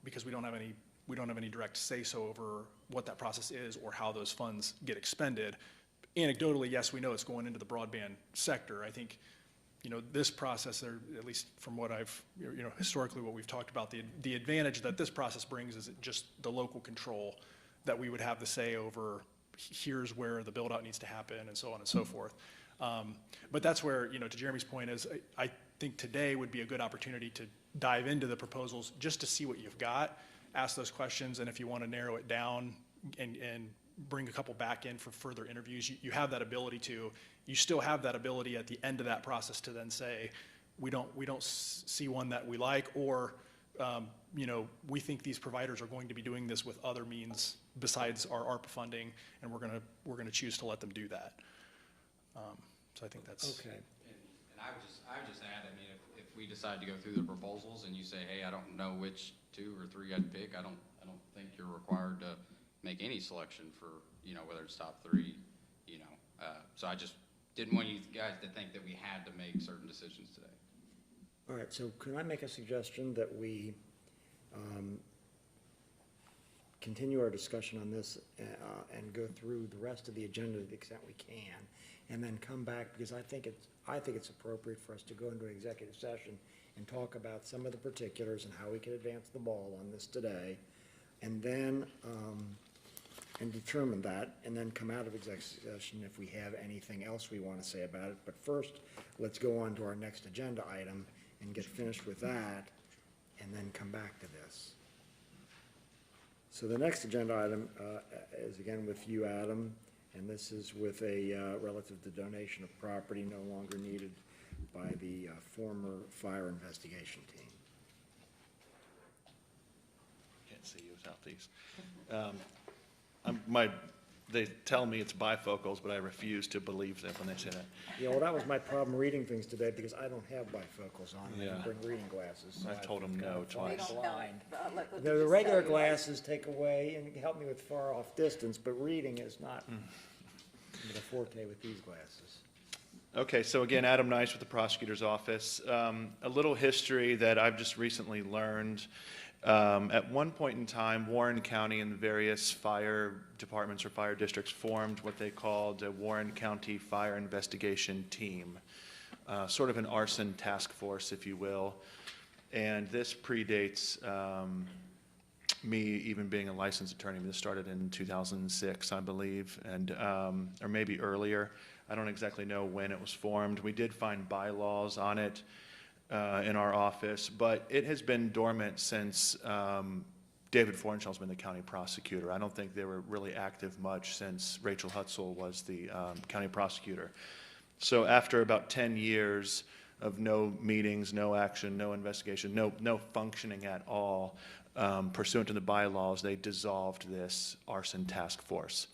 Speaker 11: because we don't have any we don't have any direct say-so over what that process is or how those funds get expended. Anecdotally, yes, we know it's going into the broadband sector. I think, this process, there, at least from what I've, historically what we've talked about, the advantage that this process brings is just the local control that we would have the say over, here's where the build-out needs to happen, and so on and so forth. But that's where, to Jeremy's point, is I think today would be a good opportunity to dive into the proposals just to see what you've got, ask those questions, and if you want to narrow it down and bring a couple back in for further interviews, you have that ability to. You still have that ability at the end of that process to then say, we don't see one that we like, or we think these providers are going to be doing this with other means besides our ARPA funding, and we're gonna choose to let them do that. So I think that's
Speaker 13: Okay.
Speaker 12: And I would just add, I mean, if we decide to go through the proposals and you say, hey, I don't know which 2 or 3 I'd pick, I don't think you're required to make any selection for, whether it's top 3, so I just didn't want you guys to think that we had to make certain decisions today.
Speaker 13: All right, so can I make a suggestion that we continue our discussion on this and go through the rest of the agenda to the extent we can, and then come back, because I think it's appropriate for us to go into an executive session and talk about some of the particulars and how we can advance the ball on this today, and then and determine that, and then come out of executive session if we have anything else we want to say about it. But first, let's go on to our next agenda item and get finished with that, and then come back to this. So the next agenda item is again with you, Adam, and this is with a relative to donation of property no longer needed by the former fire investigation team.
Speaker 10: Can't see you without these. They tell me it's bifocals, but I refuse to believe them when they say that.
Speaker 13: Yeah, well, that was my problem reading things today, because I don't have bifocals on, and I
Speaker 10: Yeah.
Speaker 13: didn't bring reading glasses. So
Speaker 10: I've told them
Speaker 13: kind
Speaker 10: no
Speaker 13: of
Speaker 10: twice.
Speaker 2: They don't
Speaker 13: blind.
Speaker 2: help. Let me
Speaker 13: The
Speaker 2: just
Speaker 13: regular
Speaker 2: tell you, like,
Speaker 13: glasses take away and help me with far off distance, but reading is not the forte with these glasses.
Speaker 10: Okay, so again, Adam Nice with the prosecutor's office. A little history that I've just recently learned. At one point in time, Warren County and the various fire departments or fire districts formed what they called a Warren County Fire Investigation Team, sort of an arson task force, if you will. And this predates me even being a licensed attorney. This started in 2006, I believe, and or maybe earlier. I don't exactly know when it was formed. We did find bylaws on it in our office, but it has been dormant since David Forenshal's been the county prosecutor. I don't think they were really active much since Rachel Hutzel was the county prosecutor. So after about 10 years of no meetings, no action, no investigation, no functioning at all, pursuant to the bylaws, they dissolved this arson task force.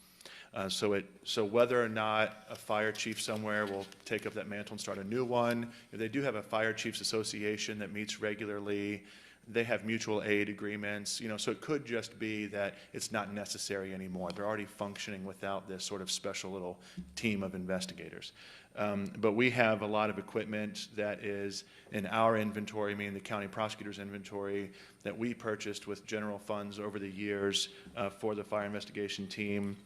Speaker 10: So whether or not a fire chief somewhere will take up that mantle and start a new one, they do have a fire chiefs association that meets regularly. They have mutual aid agreements, so it could just be that it's not necessary anymore. They're already functioning without this sort of special little team of investigators. But we have a lot of equipment that is in our inventory, meaning the county prosecutor's inventory, that we purchased with general funds over the years for the fire investigation team.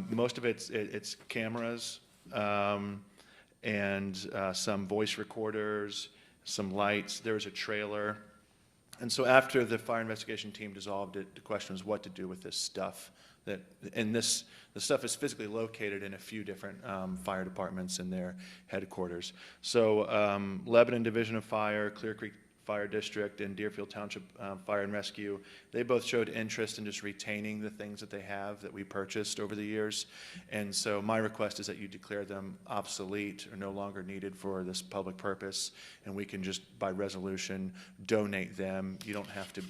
Speaker 10: Most of it's cameras and some voice recorders, some lights. There's a trailer. And so after the fire investigation team dissolved it, the question was what to do with this stuff. The stuff is physically located in a few different fire departments in their headquarters. So Lebanon Division of Fire, Clear Creek Fire District, and Deerfield Township Fire and Rescue, they both showed interest in just retaining the things that they have that we purchased over the years. And so my request is that you declare them obsolete or no longer needed for this public purpose, and we can just, by resolution, donate them. You don't have to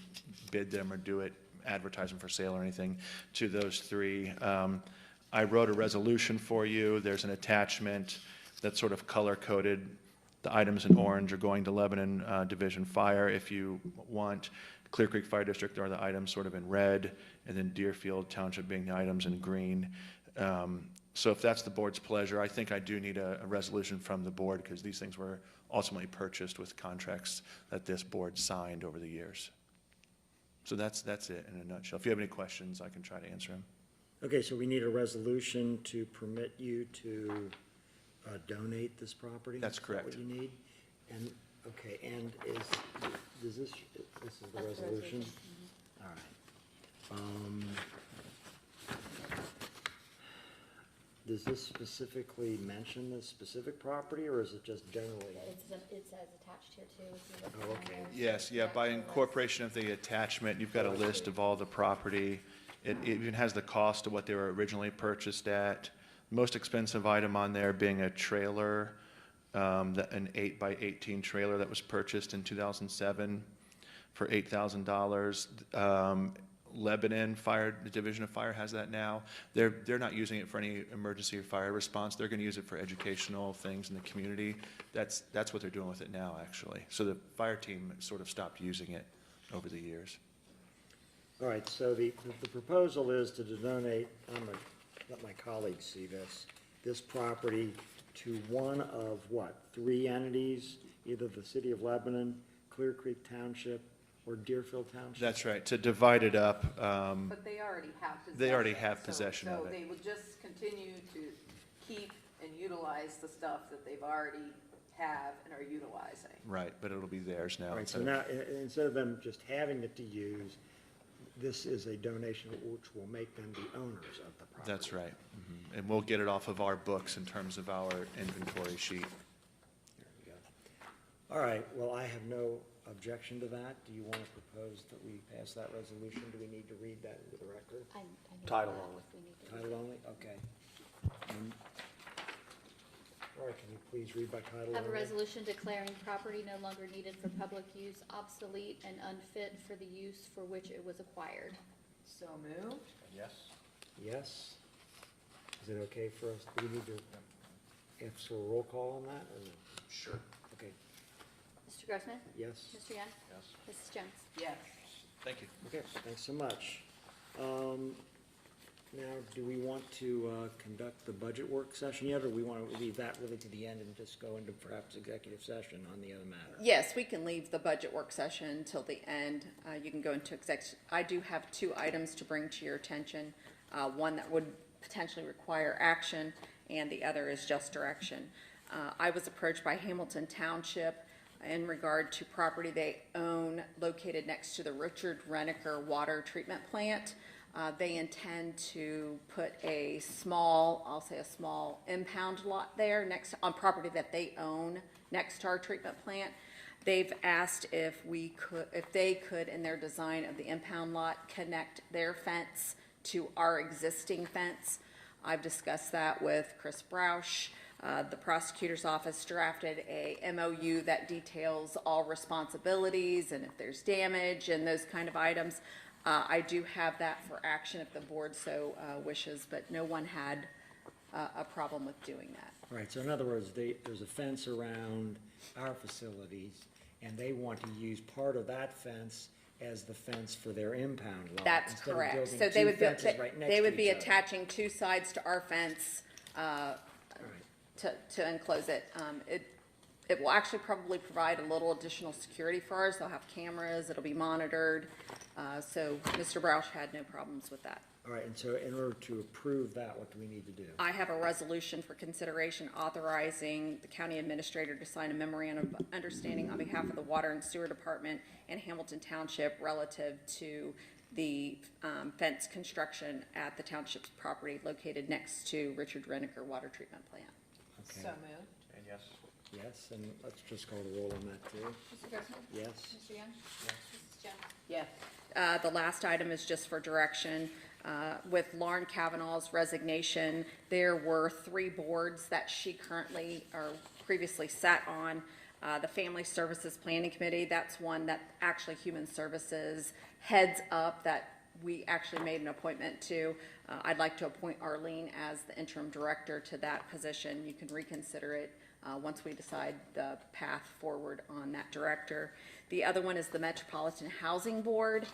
Speaker 10: bid them or do it, advertise them for sale or anything, to those three. I wrote a resolution for you. There's an attachment that's sort of color-coded. The items in orange are going to Lebanon Division Fire. If you want Clear Creek Fire District, are the items sort of in red, and then Deerfield Township being the items in green. So if that's the board's pleasure, I think I do need a resolution from the board, because these things were ultimately purchased with contracts that this board signed over the years. So that's it in a nutshell. If you have any questions, I can try to answer them.
Speaker 13: Okay, so we need a resolution to permit you to donate this property?
Speaker 10: That's
Speaker 13: Is that
Speaker 10: correct.
Speaker 13: what you need? And, okay, and is this is the
Speaker 3: That's the
Speaker 13: resolution?
Speaker 3: resolution.
Speaker 13: All right. Does this specifically mention this specific property, or is it just generally?
Speaker 3: It says attached here too, if you look
Speaker 13: Oh,
Speaker 3: down
Speaker 13: okay.
Speaker 3: there.
Speaker 10: Yes, yeah, by incorporation of the attachment, you've got a list of all the property. It even has the cost of what they were originally purchased at. Most expensive item on there being a trailer, an 8x18 trailer that was purchased in 2007 for $8,000. Lebanon Fire, the Division of Fire has that now. They're not using it for any emergency or fire response. They're going to use it for educational things in the community. That's what they're doing with it now, actually. So the fire team sort of stopped using it over the years.
Speaker 13: All right, so the proposal is to donate, I'm gonna let my colleagues see this property to one of what, 3 entities? Either the City of Lebanon, Clear Creek Township, or Deerfield Township?
Speaker 10: That's right, to divide it up.
Speaker 2: But they already have possession.
Speaker 10: They already have
Speaker 2: so-
Speaker 10: possession of
Speaker 2: So
Speaker 10: it.
Speaker 2: they would just continue to keep and utilize the stuff that they've already have and are utilizing.
Speaker 10: Right, but it'll be theirs now.
Speaker 13: All right, so
Speaker 10: instead of-
Speaker 13: now, instead of them just having it to use, this is a donation which will make them the owners of the property.
Speaker 10: That's right. Mhm. And we'll get it off of our books in terms of our inventory sheet.
Speaker 13: There we go. All right, well, I have no objection to that. Do you want to propose that we pass that resolution? Do we need to read that into the record?
Speaker 3: I need
Speaker 6: Title
Speaker 3: that
Speaker 6: only.
Speaker 3: if we need to.
Speaker 13: Title only? Okay. All right, can you please read by title only?
Speaker 3: Have a resolution declaring property no longer needed for public use, obsolete, and unfit for the use for which it was acquired.
Speaker 2: So moved?
Speaker 5: Yes?
Speaker 13: Yes? Is it okay for us, do we need to ask for a roll call on that, or no?
Speaker 5: Sure.
Speaker 13: Okay,
Speaker 3: Mr. Grossman?
Speaker 13: yes?
Speaker 3: Mr. Young?
Speaker 5: Yes.
Speaker 3: Mrs. Jones?
Speaker 2: Yes.
Speaker 10: Thank you.
Speaker 13: Okay, thanks so much. Now, do we want to conduct the budget work session yet, or we want to leave that really to the end and just go into perhaps executive session on the other matter?
Speaker 14: Yes, we can leave the budget work session till the end. You can go into I do have 2 items to bring to your attention. One that would potentially require action, and the other is just direction. I was approached by Hamilton Township in regard to property they own located next to the Richard Reniker water treatment plant. They intend to put a small, I'll say a small impound lot there on property that they own next to our treatment plant. They've asked if they could, in their design of the impound lot, connect their fence to our existing fence. I've discussed that with Chris Broush. The prosecutor's office drafted a MOU that details all responsibilities and if there's damage and those kind of items. I do have that for action if the board so wishes, but no one had a problem with doing that.
Speaker 13: All right, so in other words, there's a fence around our facilities, and they want to use part of that fence as the fence for their impound lot.
Speaker 14: That's
Speaker 13: instead of
Speaker 14: correct.
Speaker 13: building
Speaker 14: So they
Speaker 13: two
Speaker 14: would,
Speaker 13: fences right next
Speaker 14: they
Speaker 13: to
Speaker 14: would be
Speaker 13: each other.
Speaker 14: attaching 2 sides to our fence
Speaker 13: All right.
Speaker 14: to enclose it. It will actually probably provide a little additional security for us. They'll have cameras, it'll be monitored. So Mr. Broush had no problems with that.
Speaker 13: All right, and so in order to approve that, what do we need to do?
Speaker 14: I have a resolution for consideration authorizing the county administrator to sign a memorandum of understanding on behalf of the Water and Sewer Department and Hamilton Township relative to the fence construction at the township's property located next to Richard Reniker Water Treatment Plant.
Speaker 13: Okay.
Speaker 2: So moved?
Speaker 5: And yes?
Speaker 13: Yes, and let's just call the roll on that, too.
Speaker 3: Mr. Grossman?
Speaker 13: Yes?
Speaker 3: Mr. Young? Mrs. Jones?
Speaker 2: Yes.
Speaker 14: The last item is just for direction. With Lauren Kavanaugh's resignation, there were 3 boards that she currently or previously sat on. The Family Services Planning Committee, that's one that actually Human Services heads up that we actually made an appointment to. I'd like to appoint Arlene as the interim director to that position. You can reconsider it once we decide the path forward on that director. The other one is the Metropolitan Housing Board.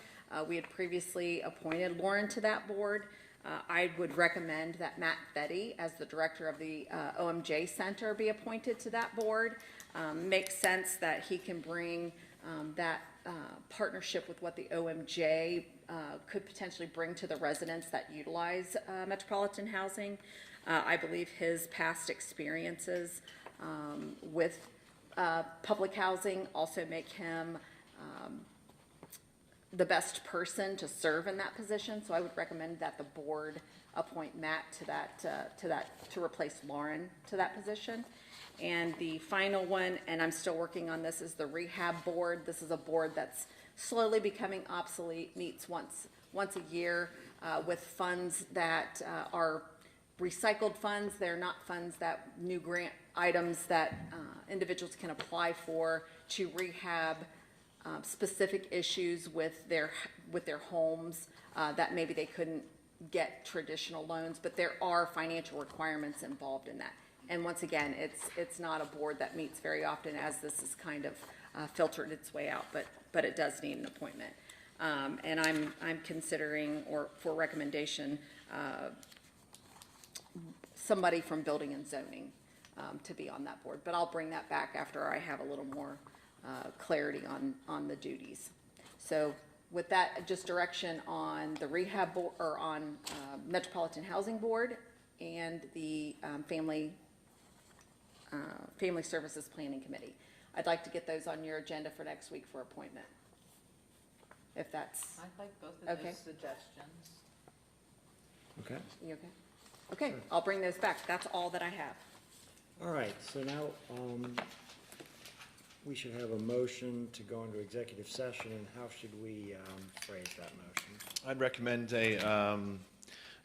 Speaker 14: We had previously appointed Lauren to that board. I would recommend that Matt Fetty, as the director of the OMJ Center, be appointed to that board. Makes sense that he can bring that partnership with what the OMJ could potentially bring to the residents that utilize metropolitan housing. I believe his past experiences with public housing also make him the best person to serve in that position. So I would recommend that the board appoint Matt to replace Lauren to that position. And the final one, and I'm still working on this, is the rehab board. This is a board that's slowly becoming obsolete, meets once a year with funds that are recycled funds. They're not funds that, new grant items that individuals can apply for to rehab specific issues with their homes that maybe they couldn't get traditional loans, but there are financial requirements involved in that. And once again, it's not a board that meets very often, as this is kind of filtered its way out, but it does need an appointment. And I'm considering, or for recommendation, somebody from building and zoning to be on that board. But I'll bring that back after I have a little more clarity on the duties. So with that, just direction on the rehab board, or on Metropolitan Housing Board and the Family Services Planning Committee. I'd like to get those on your agenda for next week for appointment. If that's,
Speaker 2: I like both of
Speaker 14: Okay.
Speaker 2: those suggestions.
Speaker 1: Okay.
Speaker 14: you okay? Okay, I'll bring those back. That's all that I have.
Speaker 13: All right, so now, we should have a motion to go into executive session, and how should we phrase that motion?
Speaker 10: I'd recommend a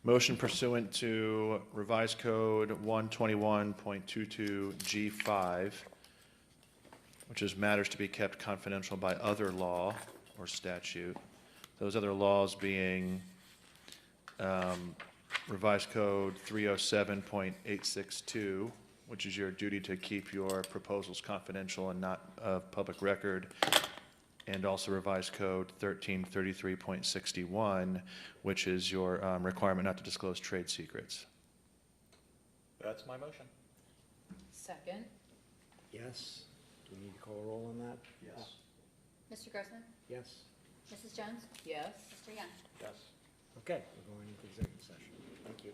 Speaker 10: motion pursuant to Revised Code 121.22 G5, which is matters to be kept confidential by other law or statute. Those other laws being Revised Code 307.862, which is your duty to keep your proposals confidential and not of public record, and also Revised Code 1333.61, which is your requirement not to disclose trade secrets.
Speaker 5: That's my motion.
Speaker 2: Second?
Speaker 13: Yes? Do we need to call a roll on that?
Speaker 5: Yes.
Speaker 3: Mr. Grossman?
Speaker 13: Yes?
Speaker 3: Mrs. Jones?
Speaker 2: Yes.
Speaker 3: Mr. Young?
Speaker 5: Yes.
Speaker 13: Okay, we're going into executive session. Thank you.